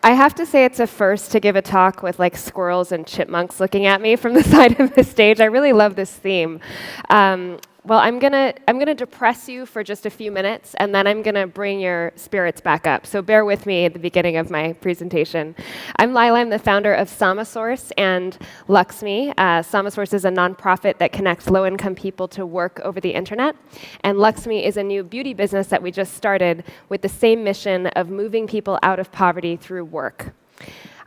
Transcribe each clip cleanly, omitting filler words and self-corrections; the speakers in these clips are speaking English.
I have to say it's a first to give a talk with like squirrels and chipmunks looking at me from the side of the stage. I really love this theme. Well, I'm gonna depress you for just a few minutes, and then I'm gonna bring your spirits back up. So bear with me at the beginning of my presentation. I'm Leila. I'm the founder of Salesforce and LXMI. Salesforce is a nonprofit that connects low-income people to work over the internet, and LXMI is a new beauty business that we just started with the same mission of moving people out of poverty through work.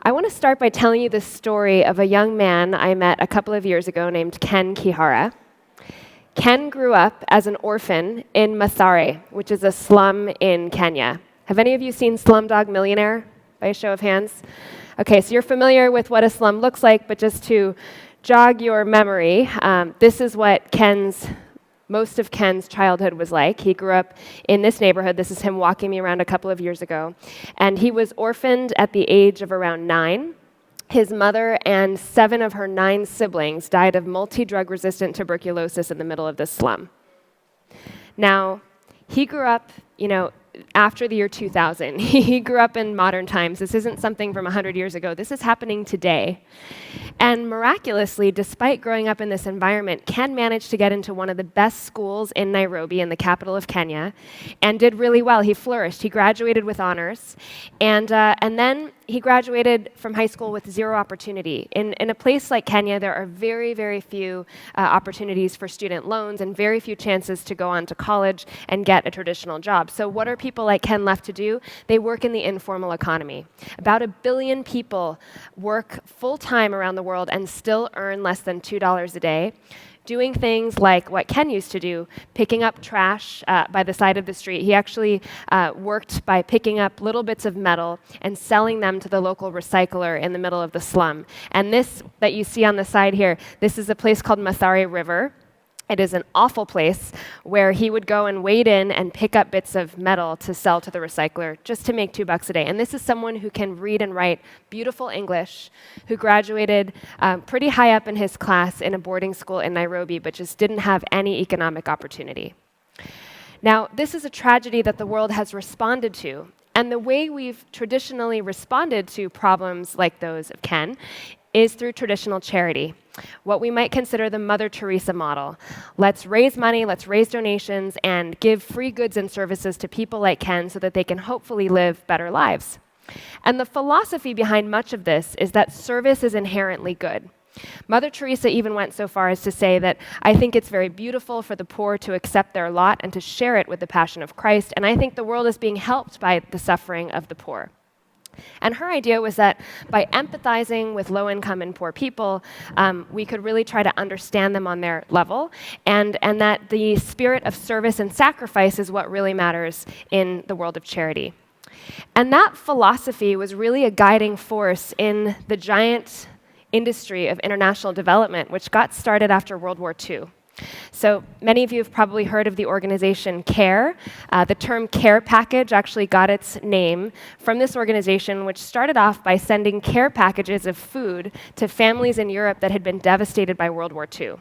I want to start by telling you the story of a young man I met a couple of years ago named Ken Kihara. Ken grew up as an orphan in Mathare, which is a slum in Kenya. Have any of you seen Slumdog Millionaire, by a show of hands? Okay, so you're familiar with what a slum looks like, but just to jog your memory, this is what most of Ken's childhood was like. He grew up in this neighborhood. This is him walking me around a couple of years ago. And he was orphaned at the age of around 9. His mother and 7 of her 9 siblings died of multi-drug resistant tuberculosis in the middle of this slum. Now, he grew up, after the year 2000. He grew up in modern times. This isn't something from 100 years ago. This is happening today. And miraculously, despite growing up in this environment, Ken managed to get into one of the best schools in Nairobi, in the capital of Kenya, and did really well. He flourished. He graduated with honors. And then he graduated from high school with 0 opportunity. In a place like Kenya, there are very, very few opportunities for student loans and very few chances to go on to college and get a traditional job. So what are people like Ken left to do? They work in the informal economy. About 1 billion people work full-time around the world and still earn less than $2 a day, doing things like what Ken used to do, picking up trash by the side of the street. He actually worked by picking up little bits of metal and selling them to the local recycler in the middle of the slum. And this that you see on the side here, this is a place called Mathare River. It is an awful place where he would go and wade in and pick up bits of metal to sell to the recycler just to make $2 a day. And this is someone who can read and write beautiful English, who graduated pretty high up in his class in a boarding school in Nairobi, but just didn't have any economic opportunity. Now, this is a tragedy that the world has responded to. And the way we've traditionally responded to problems like those of Ken is through traditional charity, what we might consider the Mother Teresa model. Let's raise money, let's raise donations, and give free goods and services to people like Ken so that they can hopefully live better lives. And the philosophy behind much of this is that service is inherently good. Mother Teresa even went so far as to say that, I think it's very beautiful for the poor to accept their lot and to share it with the passion of Christ, and I think the world is being helped by the suffering of the poor. And her idea was that by empathizing with low-income and poor people, we could really try to understand them on their level, and that the spirit of service and sacrifice is what really matters in the world of charity. And that philosophy was really a guiding force in the giant industry of international development, which got started after World War II. So many of you have probably heard of the organization CARE. The term care package actually got its name from this organization, which started off by sending care packages of food to families in Europe that had been devastated by World War II.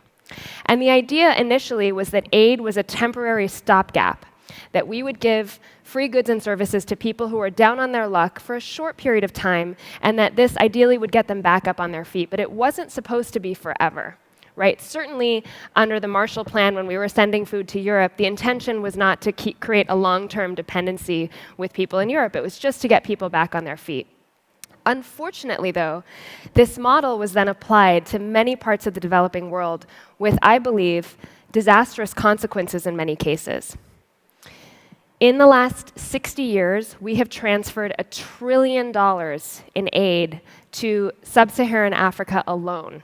And the idea initially was that aid was a temporary stopgap, that we would give free goods and services to people who are down on their luck for a short period of time, and that this ideally would get them back up on their feet. But it wasn't supposed to be forever. Right? Certainly, under the Marshall Plan, when we were sending food to Europe, the intention was not to create a long-term dependency with people in Europe. It was just to get people back on their feet. Unfortunately, though, this model was then applied to many parts of the developing world with, I believe, disastrous consequences in many cases. In the last 60 years, we have transferred $1 trillion in aid to sub-Saharan Africa alone.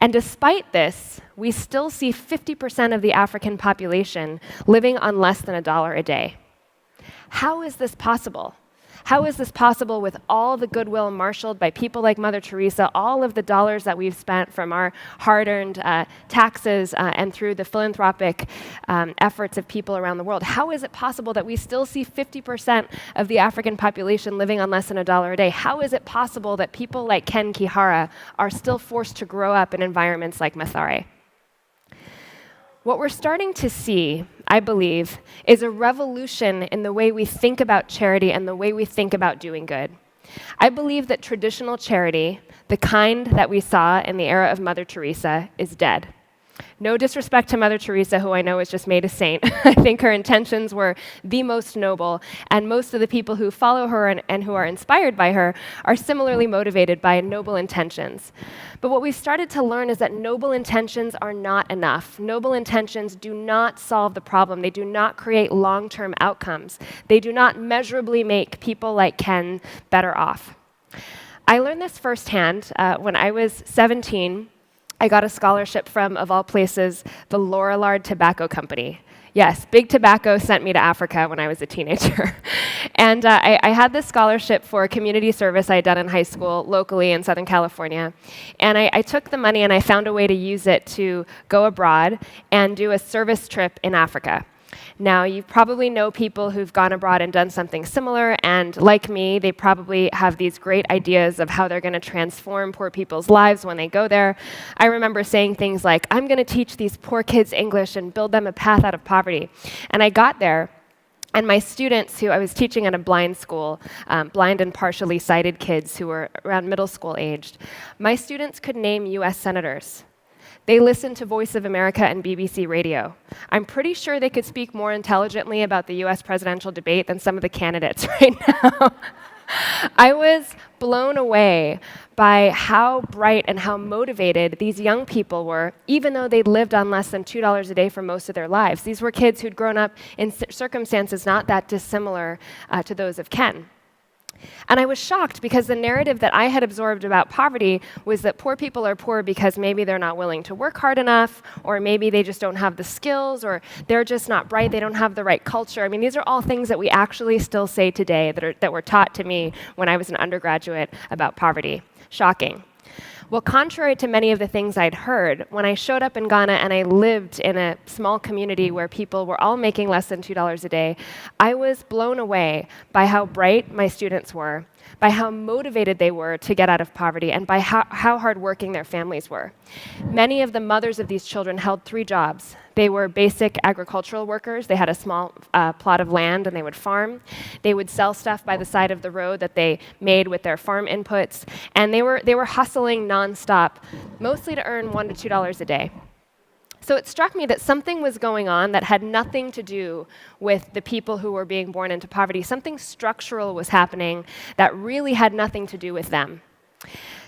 And despite this, we still see 50% of the African population living on less than $1 a day. How is this possible? How is this possible with all the goodwill marshaled by people like Mother Teresa, all of the dollars that we've spent from our hard-earned taxes and through the philanthropic efforts of people around the world? How is it possible that we still see 50% of the African population living on less than $1 a day? How is it possible that people like Ken Kihara are still forced to grow up in environments like Mathare? What we're starting to see, I believe, is a revolution in the way we think about charity and the way we think about doing good. I believe that traditional charity, the kind that we saw in the era of Mother Teresa, is dead. No disrespect to Mother Teresa, who I know was just made a saint. I think her intentions were the most noble, and most of the people who follow her and who are inspired by her are similarly motivated by noble intentions. But what we've started to learn is that noble intentions are not enough. Noble intentions do not solve the problem. They do not create long-term outcomes. They do not measurably make people like Ken better off. I learned this firsthand when I was 17. I got a scholarship from, of all places, the Lorillard Tobacco Company. Yes, Big Tobacco sent me to Africa when I was a teenager. And I had this scholarship for community service I had done in high school locally in Southern California. And I took the money and I found a way to use it to go abroad and do a service trip in Africa. Now, you probably know people who've gone abroad and done something similar, and like me, they probably have these great ideas of how they're going to transform poor people's lives when they go there. I remember saying things like, I'm going to teach these poor kids English and build them a path out of poverty. And I got there, and my students, who I was teaching at a blind school, blind and partially sighted kids who were around middle school aged, my students could name US senators. They listened to Voice of America and BBC Radio. I'm pretty sure they could speak more intelligently about the US presidential debate than some of the candidates right now. I was blown away by how bright and how motivated these young people were, even though they'd lived on less than $2 a day for most of their lives. These were kids who'd grown up in circumstances not that dissimilar to those of Ken. And I was shocked because the narrative that I had absorbed about poverty was that poor people are poor because maybe they're not willing to work hard enough, or maybe they just don't have the skills, or they're just not bright, they don't have the right culture. I mean, these are all things that we actually still say today that were taught to me when I was an undergraduate about poverty. Shocking. Well, contrary to many of the things I'd heard, when I showed up in Ghana and I lived in a small community where people were all making less than $2 a day, I was blown away by how bright my students were, by how motivated they were to get out of poverty, and by how hardworking their families were. Many of the mothers of these children held 3 jobs. They were basic agricultural workers. They had a small plot of land and they would farm. They would sell stuff by the side of the road that they made with their farm inputs. And they were hustling nonstop, mostly to earn $1 to $2 a day. So it struck me that something was going on that had nothing to do with the people who were being born into poverty. Something structural was happening that really had nothing to do with them.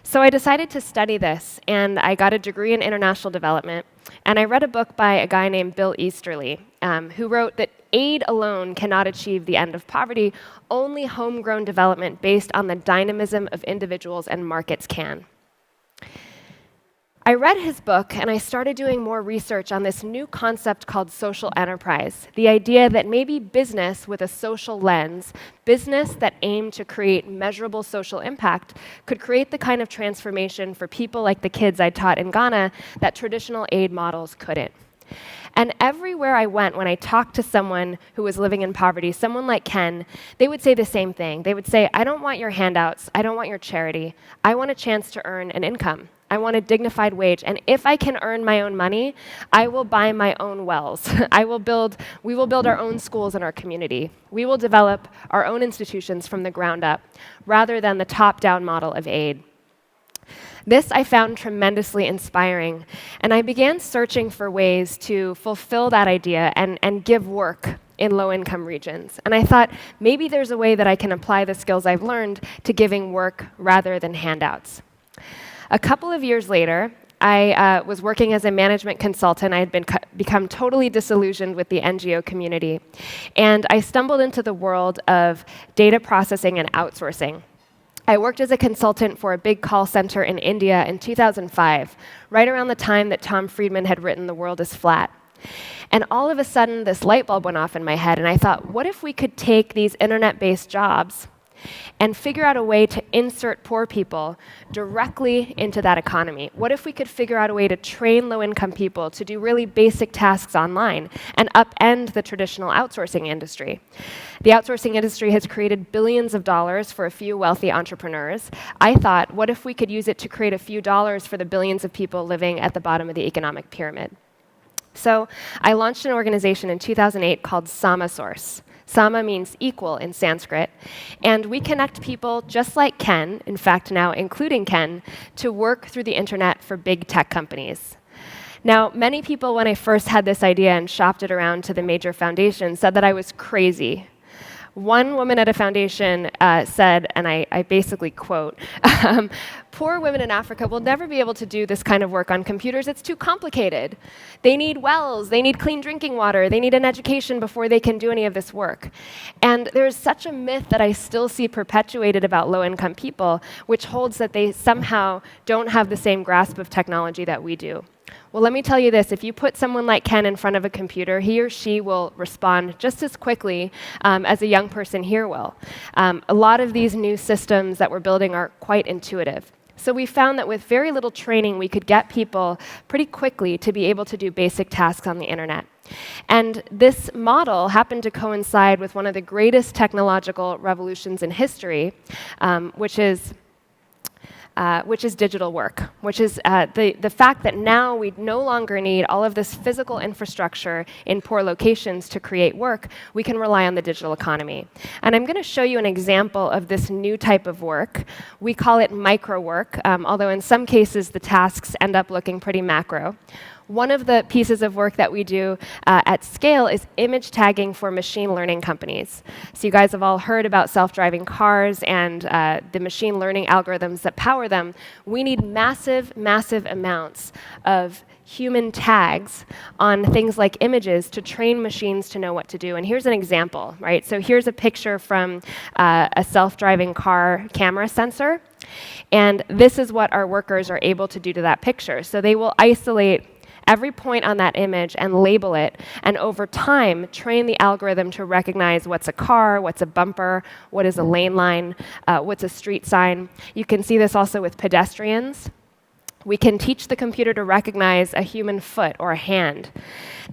So I decided to study this, and I got a degree in international development, and I read a book by a guy named Bill Easterly, who wrote that aid alone cannot achieve the end of poverty. Only homegrown development based on the dynamism of individuals and markets can. I read his book, and I started doing more research on this new concept called social enterprise, the idea that maybe business with a social lens, business that aimed to create measurable social impact, could create the kind of transformation for people like the kids I taught in Ghana that traditional aid models couldn't. And everywhere I went, when I talked to someone who was living in poverty, someone like Ken, they would say the same thing. They would say, I don't want your handouts. I don't want your charity. I want a chance to earn an income. I want a dignified wage. And if I can earn my own money, I will buy my own wells. We will build our own schools in our community. We will develop our own institutions from the ground up, rather than the top-down model of aid. This I found tremendously inspiring, and I began searching for ways to fulfill that idea and give work in low-income regions. And I thought, maybe there's a way that I can apply the skills I've learned to giving work rather than handouts. A couple of years later, I was working as a management consultant. I had become totally disillusioned with the NGO community, and I stumbled into the world of data processing and outsourcing. I worked as a consultant for a big call center in India in 2005, right around the time that Tom Friedman had written The World is Flat. And all of a sudden, this light bulb went off in my head, and I thought, what if we could take these internet-based jobs and figure out a way to insert poor people directly into that economy? What if we could figure out a way to train low-income people to do really basic tasks online and upend the traditional outsourcing industry? The outsourcing industry has created billions of dollars for a few wealthy entrepreneurs. I thought, what if we could use it to create a few dollars for the billions of people living at the bottom of the economic pyramid? So I launched an organization in 2008 called SamaSource. Sama means equal in Sanskrit, and we connect people just like Ken, in fact now including Ken, to work through the internet for big tech companies. Now, many people when I first had this idea and shopped it around to the major foundations said that I was crazy. One woman at a foundation said, and I basically quote, poor women in Africa will never be able to do this kind of work on computers. It's too complicated. They need wells, they need clean drinking water, they need an education before they can do any of this work. And there's such a myth that I still see perpetuated about low-income people, which holds that they somehow don't have the same grasp of technology that we do. Well, let me tell you this. If you put someone like Ken in front of a computer, he or she will respond just as quickly as a young person here will. A lot of these new systems that we're building are quite intuitive. So we found that with very little training, we could get people pretty quickly to be able to do basic tasks on the internet. And this model happened to coincide with one of the greatest technological revolutions in history, which is digital work, which is the fact that now we no longer need all of this physical infrastructure in poor locations to create work. We can rely on the digital economy. And I'm going to show you an example of this new type of work. We call it micro work, although in some cases the tasks end up looking pretty macro. One of the pieces of work that we do at scale is image tagging for machine learning companies. So you guys have all heard about self-driving cars and the machine learning algorithms that power them. We need massive, massive amounts of human tags on things like images to train machines to know what to do. And here's an example, right? So here's a picture from a self-driving car camera sensor. And this is what our workers are able to do to that picture. So they will isolate every point on that image and label it, and over time, train the algorithm to recognize what's a car, what's a bumper, what is a lane line, what's a street sign. You can see this also with pedestrians. We can teach the computer to recognize a human foot or a hand.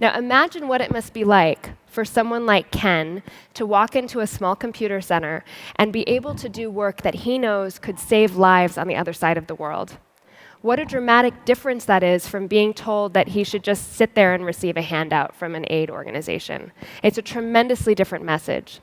Now imagine what it must be like for someone like Ken to walk into a small computer center and be able to do work that he knows could save lives on the other side of the world. What a dramatic difference that is from being told that he should just sit there and receive a handout from an aid organization. It's a tremendously different message.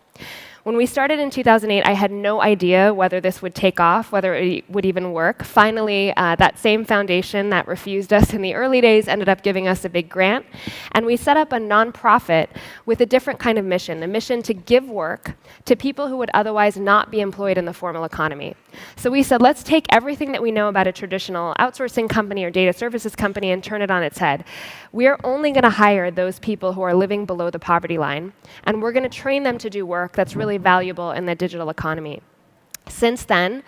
When we started in 2008, I had no idea whether this would take off, whether it would even work. Finally, that same foundation that refused us in the early days ended up giving us a big grant. And we set up a nonprofit with a different kind of mission, the mission to give work to people who would otherwise not be employed in the formal economy. So we said, let's take everything that we know about a traditional outsourcing company or data services company and turn it on its head. We are only going to hire those people who are living below the poverty line, and we're going to train them to do work that's really valuable in the digital economy. Since then,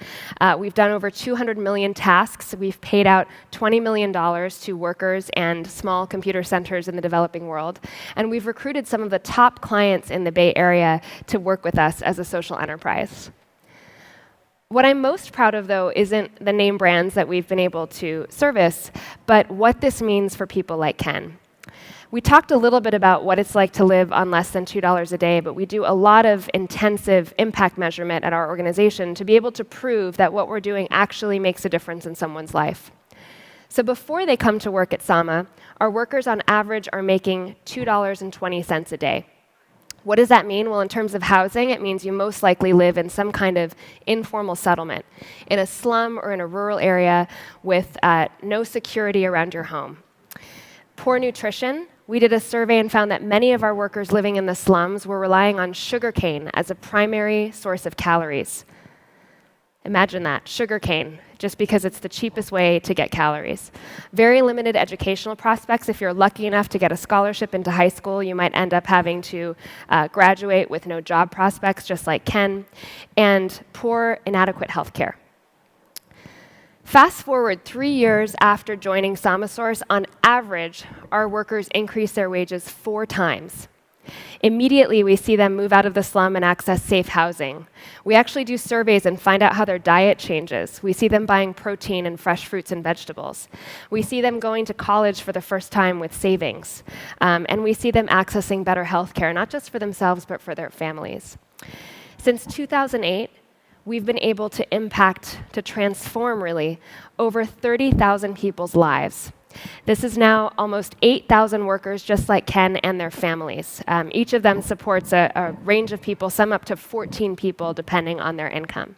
we've done over 200 million tasks. We've paid out $20 million to workers and small computer centers in the developing world. And we've recruited some of the top clients in the Bay Area to work with us as a social enterprise. What I'm most proud of, though, isn't the name brands that we've been able to service, but what this means for people like Ken. We talked a little bit about what it's like to live on less than $2 a day, but we do a lot of intensive impact measurement at our organization to be able to prove that what we're doing actually makes a difference in someone's life. So before they come to work at Sama, our workers on average are making $2.20 a day. What does that mean? Well, in terms of housing, it means you most likely live in some kind of informal settlement, in a slum or in a rural area with no security around your home. Poor nutrition. We did a survey and found that many of our workers living in the slums were relying on sugarcane as a primary source of calories. Imagine that, sugarcane, just because it's the cheapest way to get calories. Very limited educational prospects. If you're lucky enough to get a scholarship into high school, you might end up having to graduate with no job prospects, just like Ken. And poor, inadequate health care. Fast forward 3 years after joining SamaSource, on average, our workers increase their wages 4 times. Immediately, we see them move out of the slum and access safe housing. We actually do surveys and find out how their diet changes. We see them buying protein and fresh fruits and vegetables. We see them going to college for the first time with savings. And we see them accessing better health care, not just for themselves, but for their families. Since 2008, we've been able to impact, to transform really, over 30,000 people's lives. This is now almost 8,000 workers just like Ken and their families. Each of them supports a range of people, some up to 14 people, depending on their income.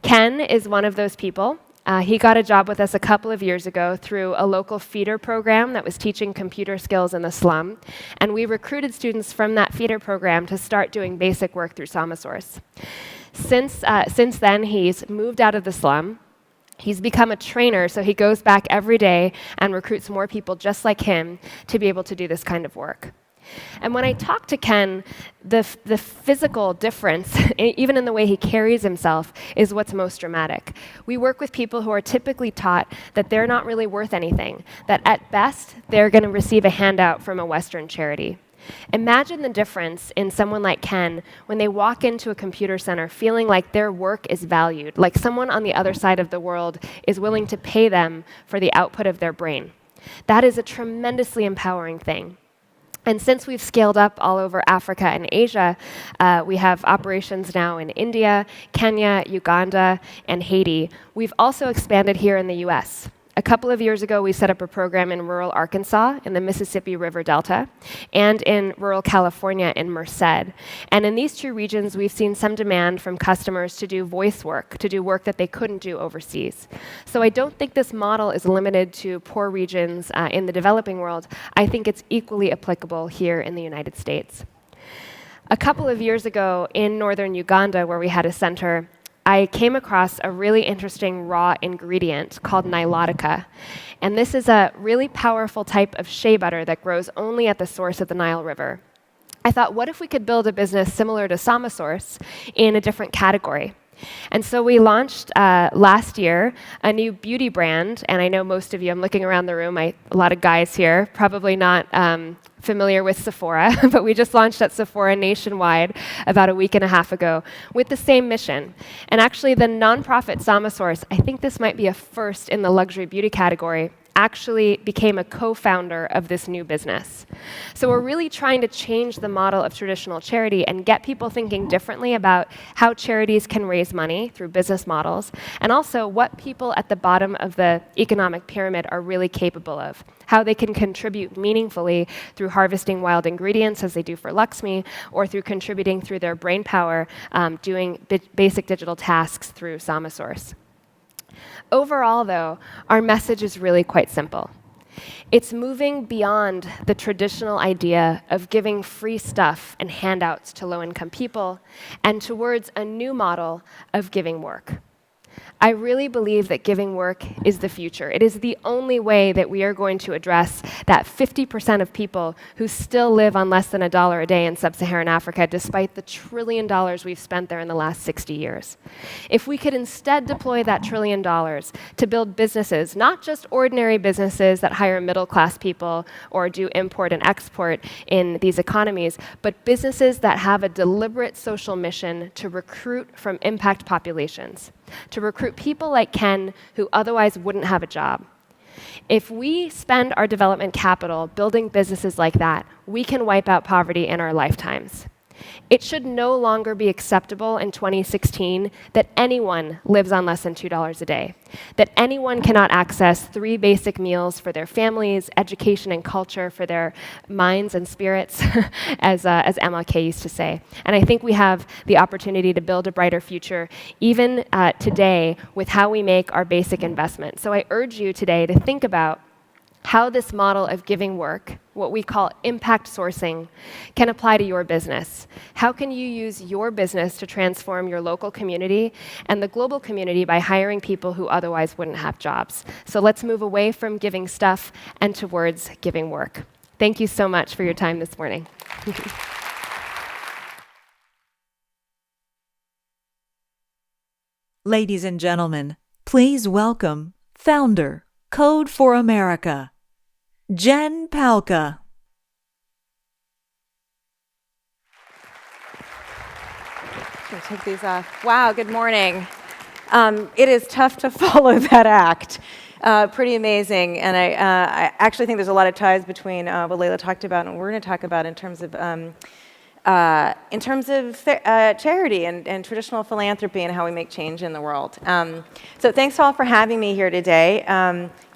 Ken is one of those people. He got a job with us a couple of years ago through a local feeder program that was teaching computer skills in the slum. And we recruited students from that feeder program to start doing basic work through Salesforce. Since then, he's moved out of the slum. He's become a trainer, so he goes back every day and recruits more people just like him to be able to do this kind of work. And when I talk to Ken, the physical difference, even in the way he carries himself, is what's most dramatic. We work with people who are typically taught that they're not really worth anything, that at best, they're going to receive a handout from a Western charity. Imagine the difference in someone like Ken when they walk into a computer center feeling like their work is valued, like someone on the other side of the world is willing to pay them for the output of their brain. That is a tremendously empowering thing. And since we've scaled up all over Africa and Asia, we have operations now in India, Kenya, Uganda, and Haiti. We've also expanded here in the US. A couple of years ago, we set up a program in rural Arkansas in the Mississippi River Delta and in rural California in Merced. And in these two regions, we've seen some demand from customers to do voice work, to do work that they couldn't do overseas. So I don't think this model is limited to poor regions in the developing world. I think it's equally applicable here in the United States. A couple of years ago in northern Uganda, where we had a center, I came across a really interesting raw ingredient called nilotica. And this is a really powerful type of shea butter that grows only at the source of the Nile River. I thought, what if we could build a business similar to Salesforce in a different category? And so we launched last year a new beauty brand, and I know most of you, I'm looking around the room, a lot of guys here, probably not familiar with Sephora, but we just launched at Sephora nationwide about a week and a half ago with the same mission. And actually the nonprofit Salesforce, I think this might be a first in the luxury beauty category, actually became a co-founder of this new business. So we're really trying to change the model of traditional charity and get people thinking differently about how charities can raise money through business models, and also what people at the bottom of the economic pyramid are really capable of, how they can contribute meaningfully through harvesting wild ingredients, as they do for LXMI, or through contributing through their brain power, doing basic digital tasks through Salesforce. Overall, though, our message is really quite simple. It's moving beyond the traditional idea of giving free stuff and handouts to low-income people and towards a new model of giving work. I really believe that giving work is the future. It is the only way that we are going to address that 50% of people who still live on less than $1 a day in sub-Saharan Africa, despite the $1 trillion we've spent there in the last 60 years. If we could instead deploy that $1 trillion to build businesses, not just ordinary businesses that hire middle-class people or do import and export in these economies, but businesses that have a deliberate social mission to recruit from impact populations, to recruit people like Ken who otherwise wouldn't have a job. If we spend our development capital building businesses like that, we can wipe out poverty in our lifetimes. It should no longer be acceptable in 2016 that anyone lives on less than $2 a day, that anyone cannot access 3 basic meals for their families, education and culture for their minds and spirits, as MLK used to say. And I think we have the opportunity to build a brighter future, even today, with how we make our basic investment. So I urge you today to think about how this model of giving work, what we call impact sourcing, can apply to your business. How can you use your business to transform your local community and the global community by hiring people who otherwise wouldn't have jobs? So let's move away from giving stuff and towards giving work. Thank you so much for your time this morning. Ladies and gentlemen, please welcome founder, Code for America, Jen Pahlka. Should I take these off? Wow, good morning. It is tough to follow that act. Pretty amazing. And I actually think there's a lot of ties between what Leila talked about and what we're going to talk about in terms of in terms of charity and traditional philanthropy and how we make change in the world. So thanks all for having me here today.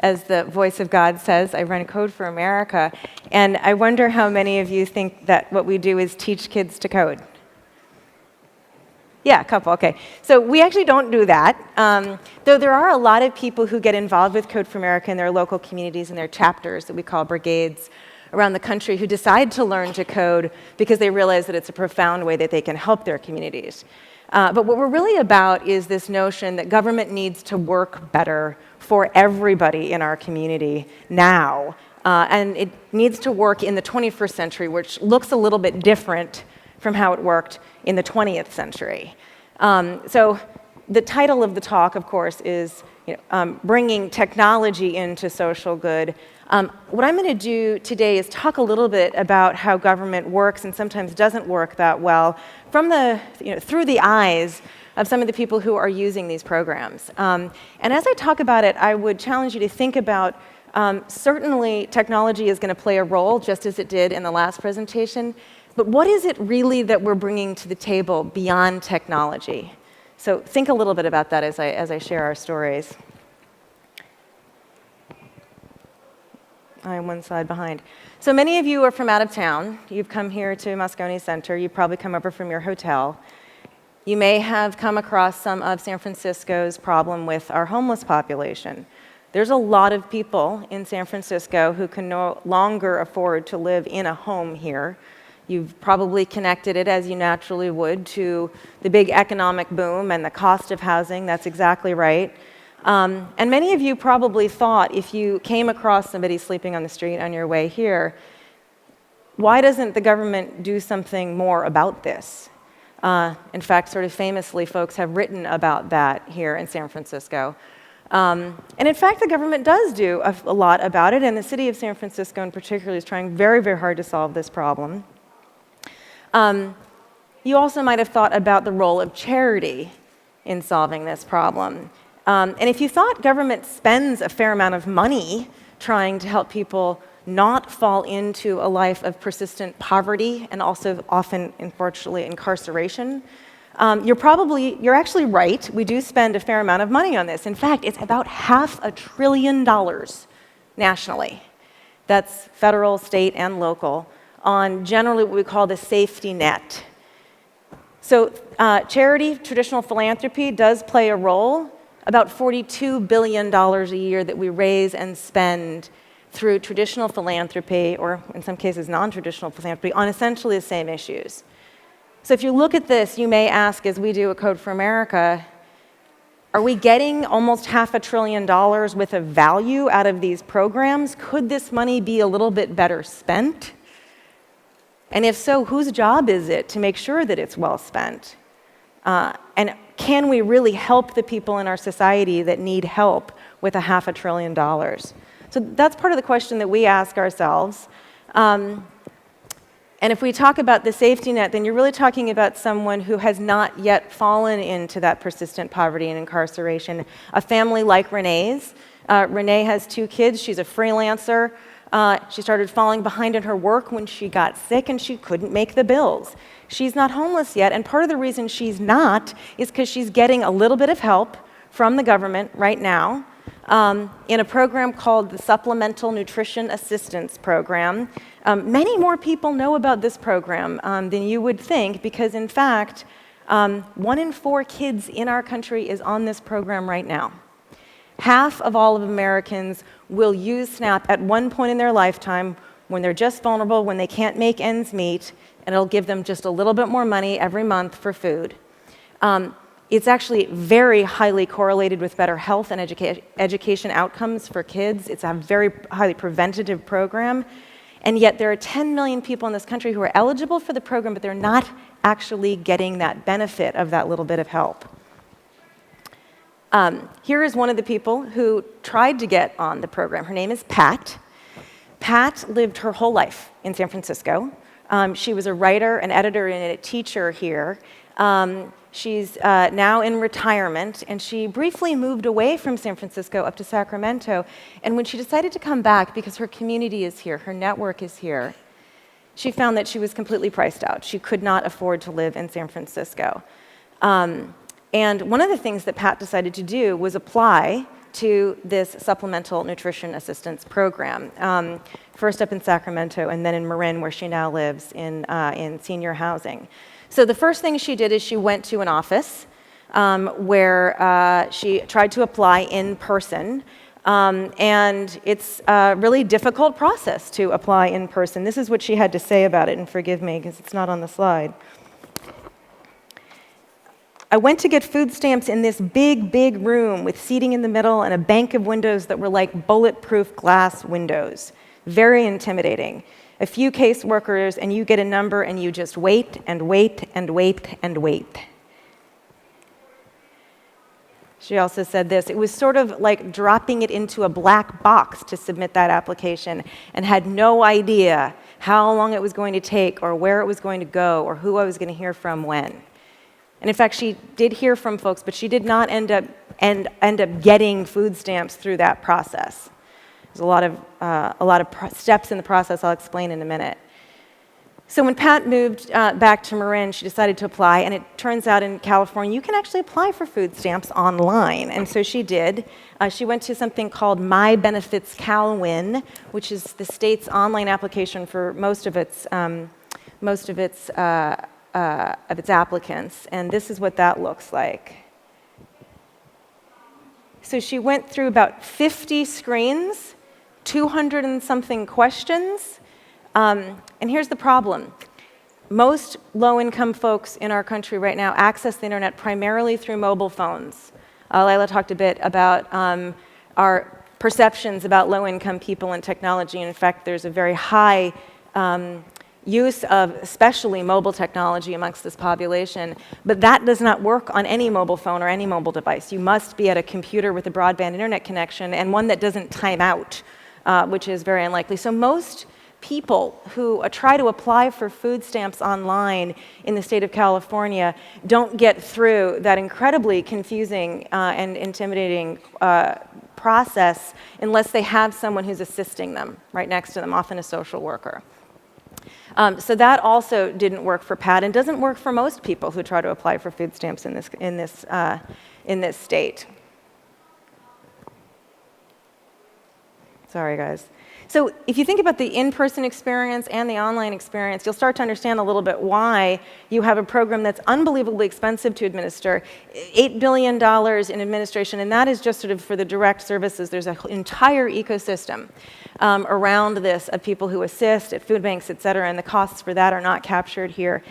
As the voice of God says, I run Code for America, and I wonder how many of you think that what we do is teach kids to code. Yeah, a couple, okay. So we actually don't do that, though there are a lot of people who get involved with Code for America in their local communities and their chapters that we call brigades around the country who decide to learn to code because they realize that it's a profound way that they can help their communities. But what we're really about is this notion that government needs to work better for everybody in our community now. And it needs to work in the 21st century, which looks a little bit different from how it worked in the 20th century. So the title of the talk, of course, is bringing technology into social good. What I'm going to do today is talk a little bit about how government works and sometimes doesn't work that well from through the eyes of some of the people who are using these programs. And as I talk about it, I would challenge you to think about certainly technology is going to play a role, just as it did in the last presentation, but what is it really that we're bringing to the table beyond technology? So think a little bit about that as I share our stories. I'm one slide behind. So many of you are from out of town. You've come here to Moscone Center. You've probably come over from your hotel. You may have come across some of San Francisco's problem with our homeless population. There's a lot of people in San Francisco who can no longer afford to live in a home here. You've probably connected it, as you naturally would, to the big economic boom and the cost of housing. That's exactly right. And many of you probably thought, if you came across somebody sleeping on the street on your way here, why doesn't the government do something more about this? In fact, sort of famously, folks have written about that here in San Francisco. And in fact, the government does do a lot about it, and the city of San Francisco in particular is trying very, very hard to solve this problem. You also might have thought about the role of charity in solving this problem. And if you thought government spends a fair amount of money trying to help people not fall into a life of persistent poverty and also often, unfortunately, incarceration, you're actually right. We do spend a fair amount of money on this. In fact, it's about $500 billion nationally. That's federal, state, and local, on generally what we call the safety net. So charity, traditional philanthropy, does play a role. About $42 billion a year that we raise and spend through traditional philanthropy, or in some cases non-traditional philanthropy, on essentially the same issues. So if you look at this, you may ask, as we do at Code for America, are we getting almost $500 billion worth of value out of these programs? Could this money be a little bit better spent? And if so, whose job is it to make sure that it's well spent? And can we really help the people in our society that need help with $500 billion? So that's part of the question that we ask ourselves. And if we talk about the safety net, then you're really talking about someone who has not yet fallen into that persistent poverty and incarceration. A family like Renee's. Renee has 2 kids. She's a freelancer. She started falling behind in her work when she got sick and she couldn't make the bills. She's not homeless yet, and part of the reason she's not is because she's getting a little bit of help from the government right now in a program called the Supplemental Nutrition Assistance Program. Many more people know about this program than you would think because, in fact, 1 in 4 kids in our country is on this program right now. Half of all of Americans will use SNAP at one point in their lifetime when they're just vulnerable, when they can't make ends meet, and it'll give them just a little bit more money every month for food. It's actually very highly correlated with better health and education outcomes for kids. It's a very highly preventative program. And yet there are 10 million people in this country who are eligible for the program, but they're not actually getting that benefit of that little bit of help. Here is one of the people who tried to get on the program. Her name is Pat. Pat lived her whole life in San Francisco. She was a writer, an editor, and a teacher here. She's now in retirement, and she briefly moved away from San Francisco up to Sacramento. And when she decided to come back, because her community is here, her network is here, she found that she was completely priced out. She could not afford to live in San Francisco. And one of the things that Pat decided to do was apply to this supplemental nutrition assistance program, first up in Sacramento and then in Marin, where she now lives in senior housing. So the first thing she did is she went to an office where she tried to apply in person. And it's a really difficult process to apply in person. This is what she had to say about it, and forgive me because it's not on the slide. I went to get food stamps in this big, big room with seating in the middle and a bank of windows that were like bulletproof glass windows. Very intimidating. A few caseworkers, and you get a number, and you just wait and wait and wait and wait. She also said this: it was sort of like dropping it into a black box to submit that application, and had no idea how long it was going to take or where it was going to go or who I was going to hear from when. And in fact, she did hear from folks, but she did not end up getting food stamps through that process. There's a lot of steps in the process I'll explain in a minute. So when Pat moved back to Marin, she decided to apply, and it turns out in California you can actually apply for food stamps online, and so she did. She went to something called My Benefits CalWin, which is the state's online application for most of its applicants, and this is what that looks like. So she went through about 50 screens, 200 and something questions, and here's the problem. Most low-income folks in our country right now access the internet primarily through mobile phones. Leila talked a bit about our perceptions about low-income people and technology, and in fact, there's a very high use of especially mobile technology amongst this population, but that does not work on any mobile phone or any mobile device. You must be at a computer with a broadband internet connection and one that doesn't time out, which is very unlikely. So most people who try to apply for food stamps online in the state of California don't get through that incredibly confusing and intimidating process unless they have someone who's assisting them right next to them, often a social worker. So that also didn't work for Pat, and doesn't work for most people who try to apply for food stamps in this state. Sorry, guys. So if you think about the in-person experience and the online experience, you'll start to understand a little bit why you have a program that's unbelievably expensive to administer, $8 billion in administration, and that is just sort of for the direct services. There's an entire ecosystem around this of people who assist at food banks, et cetera, and the costs for that are not captured here.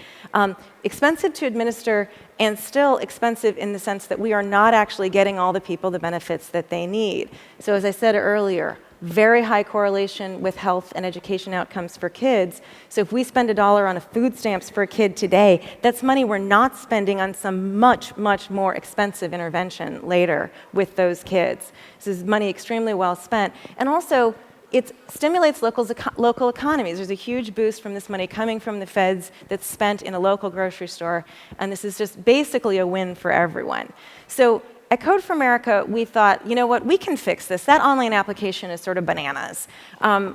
Expensive to administer, and still expensive in the sense that we are not actually getting all the people the benefits that they need. So as I said earlier, very high correlation with health and education outcomes for kids. So if we spend $1 on a food stamps for a kid today, that's money we're not spending on some much, much more expensive intervention later with those kids. This is money extremely well spent. And also, it stimulates local economies. There's a huge boost from this money coming from the feds that's spent in a local grocery store, and this is just basically a win for everyone. So at Code for America, we thought, you know what, we can fix this. That online application is sort of bananas.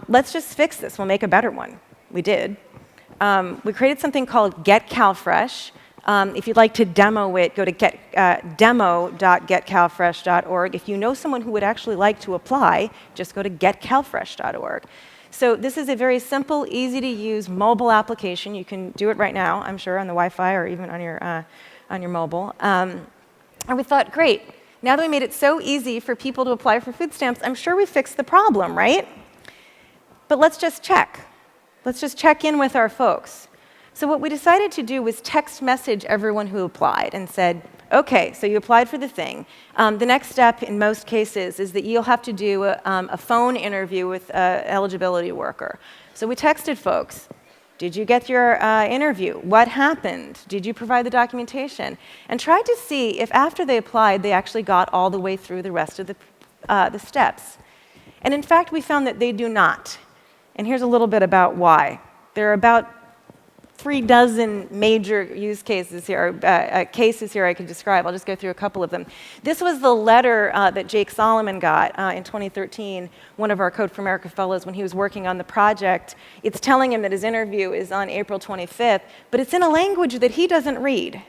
Let's just fix this. We'll make a better one. We did. We created something called Get CalFresh. If you'd like to demo it, go to demo.getcalfresh.org. If you know someone who would actually like to apply, just go to getcalfresh.org. So this is a very simple, easy-to-use mobile application. You can do it right now, I'm sure, on the Wi-Fi or even on your mobile. And we thought, great, now that we made it so easy for people to apply for food stamps, I'm sure we fixed the problem, right? But let's just check. Let's just check in with our folks. So what we decided to do was text message everyone who applied and said, okay, so you applied for the thing. The next step in most cases is that you'll have to do a phone interview with an eligibility worker. So we texted folks. Did you get your interview? What happened? Did you provide the documentation? And tried to see if after they applied, they actually got all the way through the rest of the steps. And in fact, we found that they do not. And here's a little bit about why. There are about 3 major use cases here, cases here I could describe. I'll just go through a couple of them. This was the letter that Jake Solomon got in 2013, one of our Code for America fellows, when he was working on the project. It's telling him that his interview is on April 25th, but it's in a language that he doesn't read.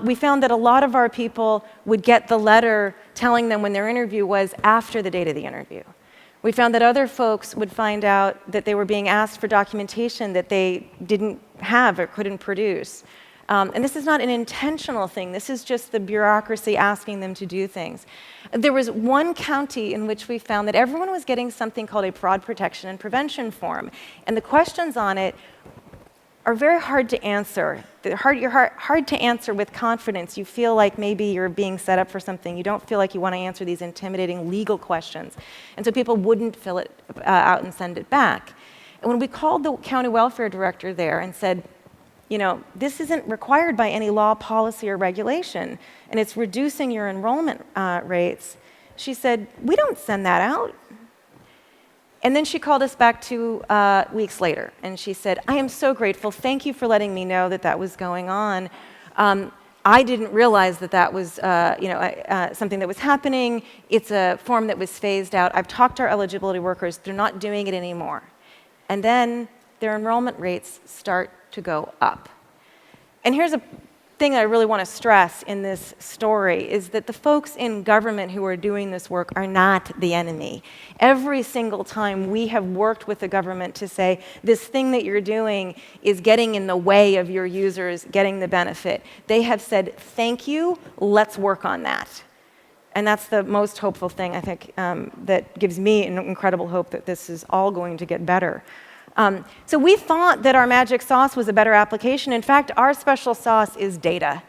We found that a lot of our people would get the letter telling them when their interview was after the date of the interview. We found that other folks would find out that they were being asked for documentation that they didn't have or couldn't produce. And this is not an intentional thing. This is just the bureaucracy asking them to do things. There was one county in which we found that everyone was getting something called a fraud protection and prevention form. And the questions on it are very hard to answer. You're hard to answer with confidence. You feel like maybe you're being set up for something. You don't feel like you want to answer these intimidating legal questions. And so people wouldn't fill it out and send it back. And when we called the county welfare director there and said, you know, this isn't required by any law, policy, or regulation, and it's reducing your enrollment rates, she said, we don't send that out. And then she called us back 2 weeks later, and she said, I am so grateful. Thank you for letting me know that that was going on. I didn't realize that that was something that was happening. It's a form that was phased out. I've talked to our eligibility workers. They're not doing it anymore. And then their enrollment rates start to go up. And here's a thing that I really want to stress in this story is that the folks in government who are doing this work are not the enemy. Every single time we have worked with the government to say, this thing that you're doing is getting in the way of your users getting the benefit, they have said, thank you, let's work on that. And that's the most hopeful thing, I think, that gives me an incredible hope that this is all going to get better. So we thought that our magic sauce was a better application. In fact, our special sauce is data.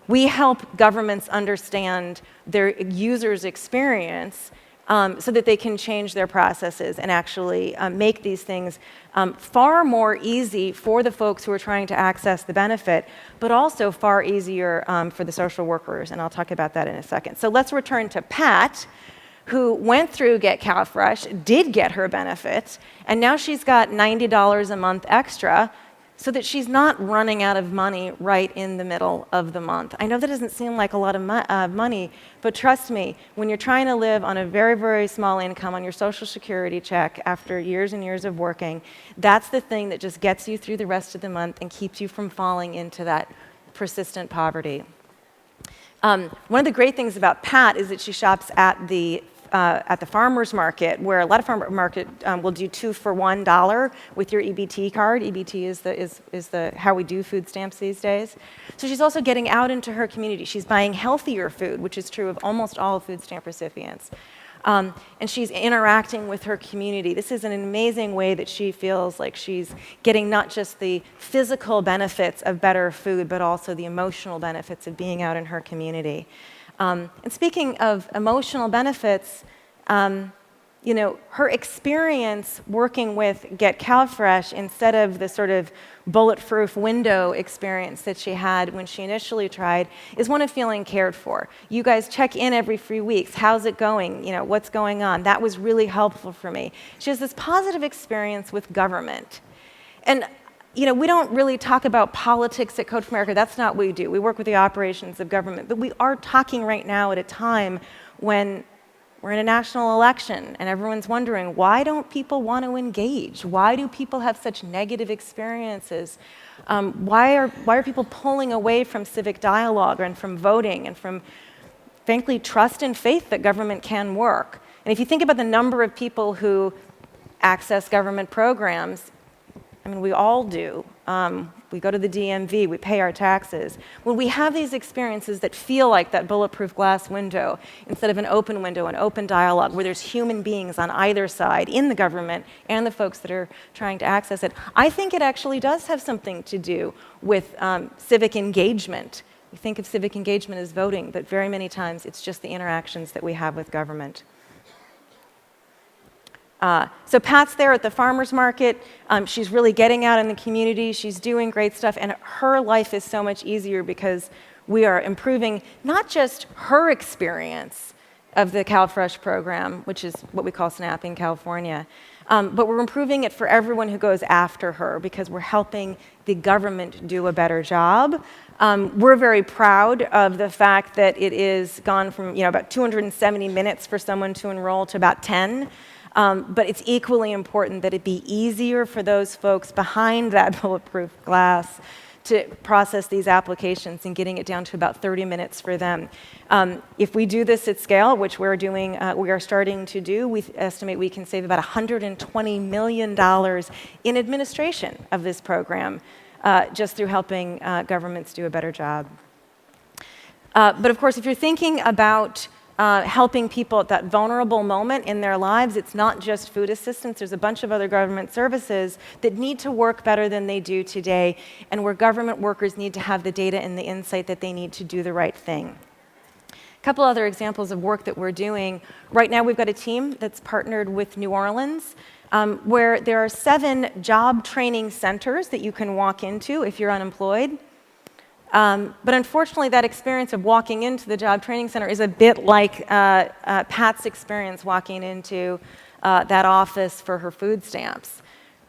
We help governments understand their users' experience so that they can change their processes and actually make these things far more easy for the folks who are trying to access the benefit, but also far easier for the social workers. And I'll talk about that in a second. So let's return to Pat, who went through Get CalFresh, did get her benefit, and now she's got $90 a month extra so that she's not running out of money right in the middle of the month. I know that doesn't seem like a lot of money, but trust me, when you're trying to live on a very, very small income on your Social Security check after years and years of working, that's the thing that just gets you through the rest of the month and keeps you from falling into that persistent poverty. One of the great things about Pat is that she shops at the farmer's market, where a lot of farmer market will do 2 for $1 with your EBT card. EBT is the how we do food stamps these days. So she's also getting out into her community. She's buying healthier food, which is true of almost all food stamp recipients. And she's interacting with her community. This is an amazing way that she feels like she's getting not just the physical benefits of better food, but also the emotional benefits of being out in her community. And speaking of emotional benefits, her experience working with Get CalFresh instead of the sort of bulletproof window experience that she had when she initially tried is one of feeling cared for. You guys check in every 3 weeks. How's it going? What's going on? That was really helpful for me. She has this positive experience with government. And we don't really talk about politics at Code for America. That's not what we do. We work with the operations of government. But we are talking right now at a time when we're in a national election and everyone's wondering, why don't people want to engage? Why do people have such negative experiences? Why are people pulling away from civic dialogue and from voting and from, frankly, trust and faith that government can work? And if you think about the number of people who access government programs, we all do. We go to the DMV, we pay our taxes. When we have these experiences that feel like that bulletproof glass window, instead of an open window, an open dialogue, where there's human beings on either side in the government and the folks that are trying to access it, I think it actually does have something to do with civic engagement. We think of civic engagement as voting, but very many times it's just the interactions that we have with government. So Pat's there at the farmer's market. She's really getting out in the community. She's doing great stuff. And her life is so much easier because we are improving not just her experience of the CalFresh program, which is what we call SNAP in California, But we're improving it for everyone who goes after her because we're helping the government do a better job. We're very proud of the fact that it is gone from about 270 minutes for someone to enroll to about 10. But it's equally important that it be easier for those folks behind that bulletproof glass to process these applications and getting it down to about 30 minutes for them. If we do this at scale, which we are starting to do, we estimate we can save about $120 million in administration of this program just through helping governments do a better job. But of course, if you're thinking about helping people at that vulnerable moment in their lives, it's not just food assistance. There's a bunch of other government services that need to work better than they do today, and where government workers need to have the data and the insight that they need to do the right thing. A couple other examples of work that we're doing. Right now, we've got a team that's partnered with New Orleans, where there are 7 job training centers that you can walk into if you're unemployed. But unfortunately, that experience of walking into the job training center is a bit like Pat's experience walking into that office for her food stamps.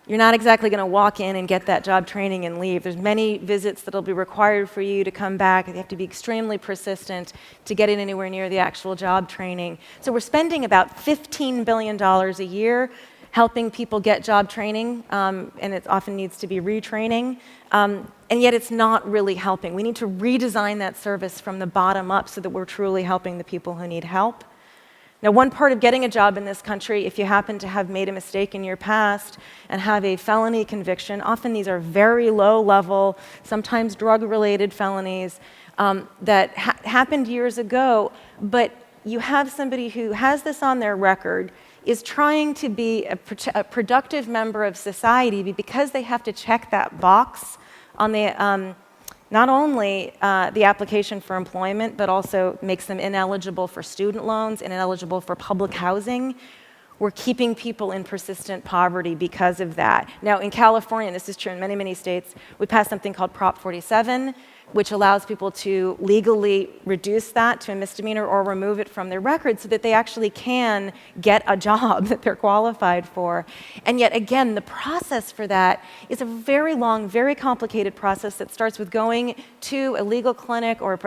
You're not exactly going to walk in and get that job training and leave. There's many visits that will be required for you to come back. You have to be extremely persistent to get in anywhere near the actual job training. So we're spending about $15 billion a year helping people get job training, and it often needs to be retraining. And yet it's not really helping. We need to redesign that service from the bottom up so that we're truly helping the people who need help. Now, one part of getting a job in this country, if you happen to have made a mistake in your past and have a felony conviction, often these are very low level, sometimes drug-related felonies that happened years ago, but you have somebody who has this on their record, is trying to be a productive member of society, but because they have to check that box on the not only the application for employment, but also makes them ineligible for student loans and ineligible for public housing. We're keeping people in persistent poverty because of that. Now, in California, and this is true in many, many states, we passed something called Prop 47, which allows people to legally reduce that to a misdemeanor or remove it from their record so that they actually can get a job that they're qualified for. And yet again, the process for that is a very long, very complicated process that starts with going to a legal clinic or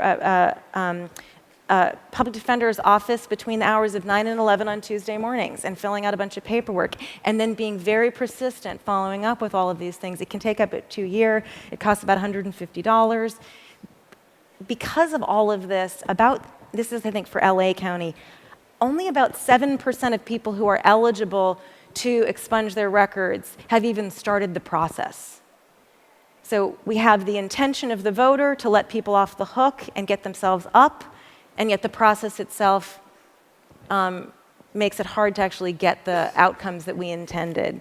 public defender's office between the hours of 9 and 11 on Tuesday mornings and filling out a bunch of paperwork and then being very persistent following up with all of these things. It can take up to 2 years. It costs about $150. Because of all of this, this is, I think, for LA County, only about 7% of people who are eligible to expunge their records have even started the process. So we have the intention of the voter to let people off the hook and get themselves up, and yet the process itself makes it hard to actually get the outcomes that we intended.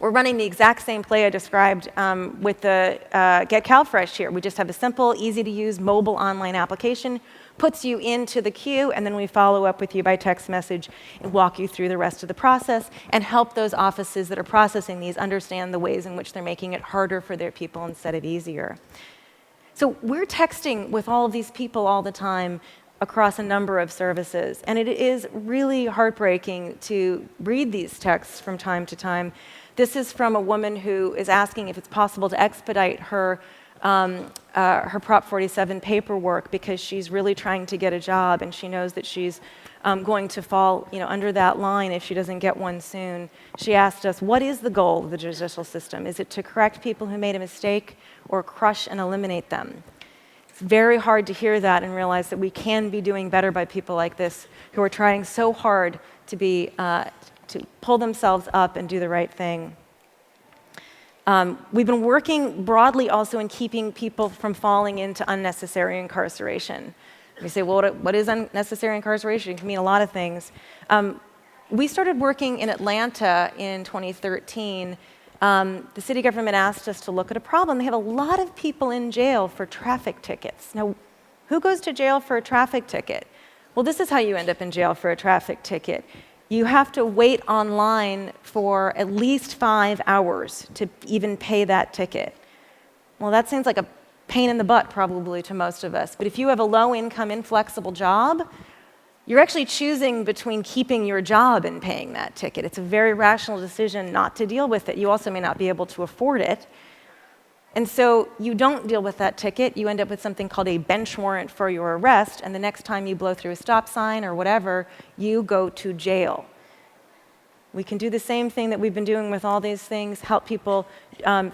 We're running the exact same play I described with the Get CalFresh here. We just have a simple, easy-to-use mobile online application, puts you into the queue, and then we follow up with you by text message and walk you through the rest of the process and help those offices that are processing these understand the ways in which they're making it harder for their people instead of easier. So we're texting with all of these people all the time across a number of services, and it is really heartbreaking to read these texts from time to time. This is from a woman who is asking if it's possible to expedite her Prop 47 paperwork because she's really trying to get a job, and she knows that she's going to fall under that line if she doesn't get one soon. She asked us, what is the goal of the judicial system? Is it to correct people who made a mistake or crush and eliminate them? It's very hard to hear that and realize that we can be doing better by people like this who are trying so hard to pull themselves up and do the right thing. We've been working broadly also in keeping people from falling into unnecessary incarceration. You say, well, what is unnecessary incarceration? It can mean a lot of things. We started working in Atlanta in 2013. The city government asked us to look at a problem. They have a lot of people in jail for traffic tickets. Now, who goes to jail for a traffic ticket? Well, this is how you end up in jail for a traffic ticket. You have to wait online for at least 5 hours to even pay that ticket. Well, that seems like a pain in the butt probably to most of us. But if you have a low-income, inflexible job, you're actually choosing between keeping your job and paying that ticket. It's a very rational decision not to deal with it. You also may not be able to afford it. And so you don't deal with that ticket. You end up with something called a bench warrant for your arrest, and the next time you blow through a stop sign or whatever, you go to jail. We can do the same thing that we've been doing with all these things, help people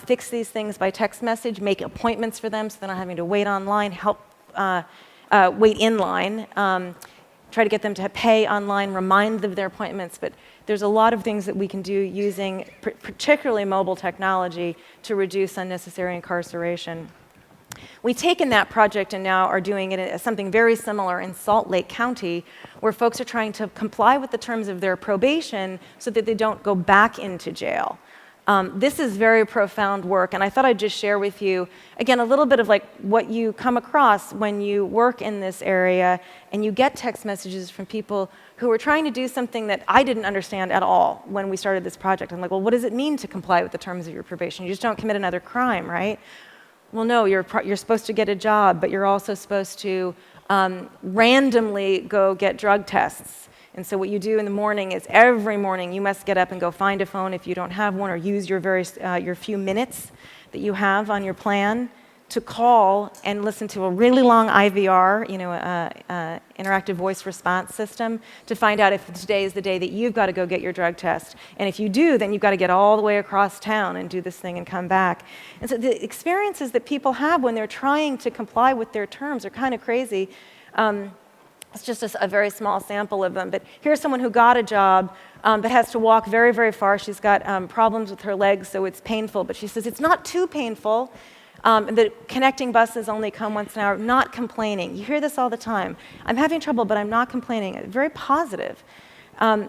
fix these things by text message, make appointments for them so they're not having to wait online, wait in line, try to get them to pay online, remind them of their appointments. But there's a lot of things that we can do using particularly mobile technology to reduce unnecessary incarceration. We've taken that project and now are doing it as something very similar in Salt Lake County, where folks are trying to comply with the terms of their probation so that they don't go back into jail. This is very profound work, and I thought I'd just share with you, again, a little bit of like what you come across when you work in this area and you get text messages from people who are trying to do something that I didn't understand at all when we started this project. I'm like, well, what does it mean to comply with the terms of your probation? You just don't commit another crime, right? Well, no, you're supposed to get a job, but you're also supposed to randomly go get drug tests. And so what you do in the morning is every morning you must get up and go find a phone if you don't have one, or use your few minutes that you have on your plan to call and listen to a really long IVR, interactive voice response system, to find out if today is the day that you've got to go get your drug test. And if you do, then you've got to get all the way across town and do this thing and come back. And so the experiences that people have when they're trying to comply with their terms are kind of crazy. It's just a very small sample of them. But here's someone who got a job but has to walk very, very far. She's got problems with her legs, so it's painful. But she says it's not too painful. The connecting buses only come once an hour. Not complaining. You hear this all the time. I'm having trouble, but I'm not complaining. Very positive.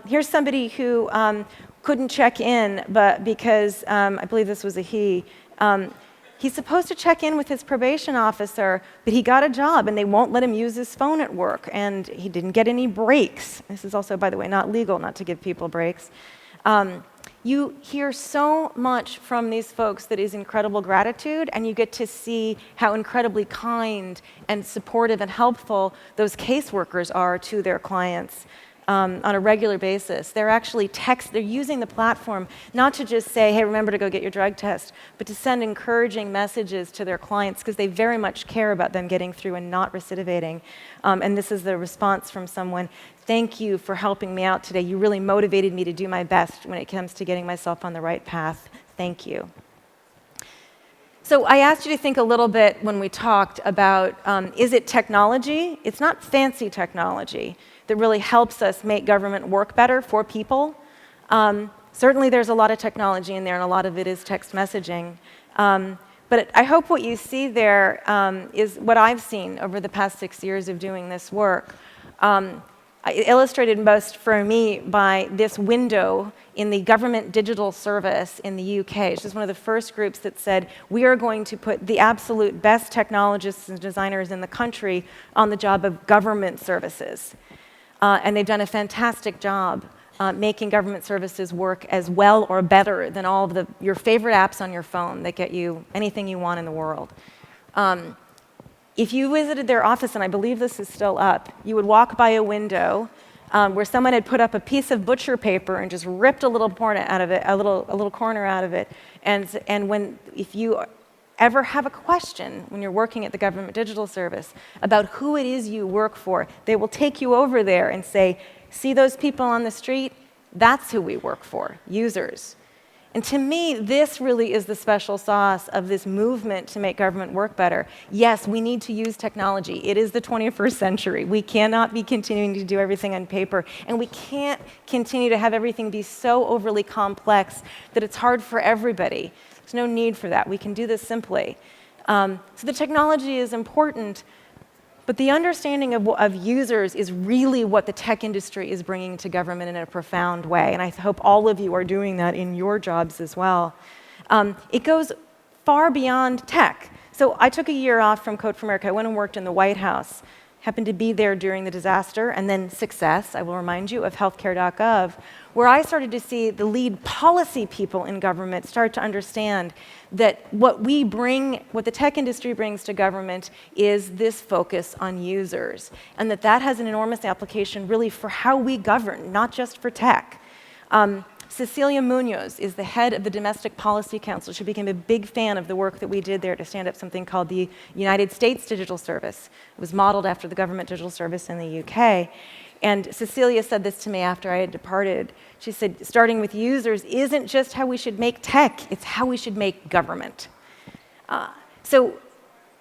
Here's somebody who couldn't check in, but because I believe this was a he. He's supposed to check in with his probation officer, but he got a job and they won't let him use his phone at work, and he didn't get any breaks. This is also, by the way, not legal not to give people breaks. You hear so much from these folks that is incredible gratitude, and you get to see how incredibly kind and supportive and helpful those caseworkers are to their clients. On a regular basis. They're actually they're using the platform not to just say, hey, remember to go get your drug test, but to send encouraging messages to their clients because they very much care about them getting through and not recidivating. And this is the response from someone: thank you for helping me out today. You really motivated me to do my best when it comes to getting myself on the right path. Thank you. So I asked you to think a little bit when we talked about, is it technology? It's not fancy technology that really helps us make government work better for people. Certainly there's a lot of technology in there, and a lot of it is text messaging. But I hope what you see there is what I've seen over the past 6 years of doing this work. Illustrated most for me by this window in the government digital service in the UK. It's just one of the first groups that said, we are going to put the absolute best technologists and designers in the country on the job of government services. And they've done a fantastic job making government services work as well or better than all of your favorite apps on your phone that get you anything you want in the world. If you visited their office, and I believe this is still up, you would walk by a window where someone had put up a piece of butcher paper and just ripped a little corner out of it, a little corner out of it. And if you ever have a question when you're working at the government digital service about who it is you work for, they will take you over there and say, see those people on the street? That's who we work for, users. And to me, this really is the special sauce of this movement to make government work better. Yes, we need to use technology. It is the 21st century. We cannot be continuing to do everything on paper, and we can't continue to have everything be so overly complex that it's hard for everybody. There's no need for that. We can do this simply. So the technology is important, but the understanding of users is really what the tech industry is bringing to government in a profound way, and I hope all of you are doing that in your jobs as well. It goes far beyond tech. So I took a year off from Code for America. I went and worked in the White House. happened to be there during the disaster, and then success, I will remind you, of healthcare.gov, where I started to see the lead policy people in government start to understand that what the tech industry brings to government is this focus on users, and that has an enormous application really for how we govern, not just for tech. Cecilia Munoz is the head of the Domestic Policy Council. She became a big fan of the work that we did there to stand up something called the United States Digital Service. It was modeled after the government digital service in the UK. And Cecilia said this to me after I had departed. She said, starting with users isn't just how we should make tech, it's how we should make government. So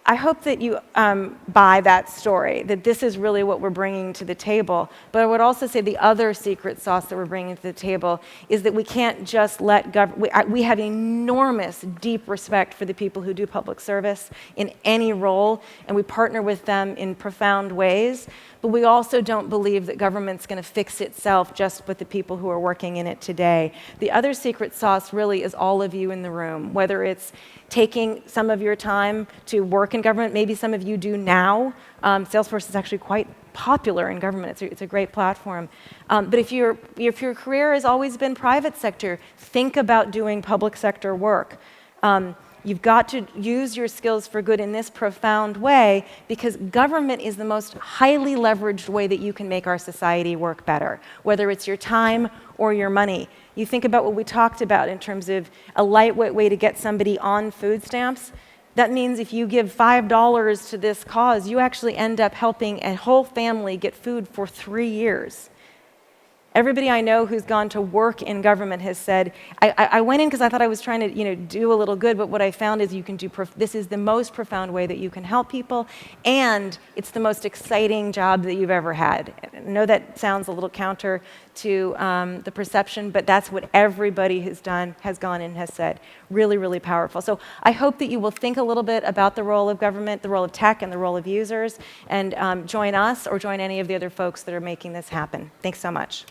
I hope that you buy that story, that this is really what we're bringing to the table. But I would also say the other secret sauce that we're bringing to the table is that we can't just let we have enormous, deep respect for the people who do public service in any role, and we partner with them in profound ways. But we also don't believe that government's going to fix itself just with the people who are working in it today. The other secret sauce really is all of you in the room, whether it's taking some of your time to work in government. Maybe some of you do now. Salesforce is actually quite popular in government. It's a great platform. But if your career has always been private sector, think about doing public sector work. You've got to use your skills for good in this profound way, because government is the most highly leveraged way that you can make our society work better, whether it's your time or your money. You think about what we talked about in terms of a lightweight way to get somebody on food stamps. That means if you give $5 to this cause, you actually end up helping a whole family get food for 3 years. Everybody I know who's gone to work in government has said, I went in because I thought I was trying to do a little good, but what I found is you can do, this is the most profound way that you can help people, and it's the most exciting job that you've ever had. I know that sounds a little counter to the perception, but that's what everybody has gone in and has said. Really, really powerful. So I hope that you will think a little bit about the role of government, the role of tech, and the role of users, and join us or join any of the other folks that are making this happen. Thanks so much.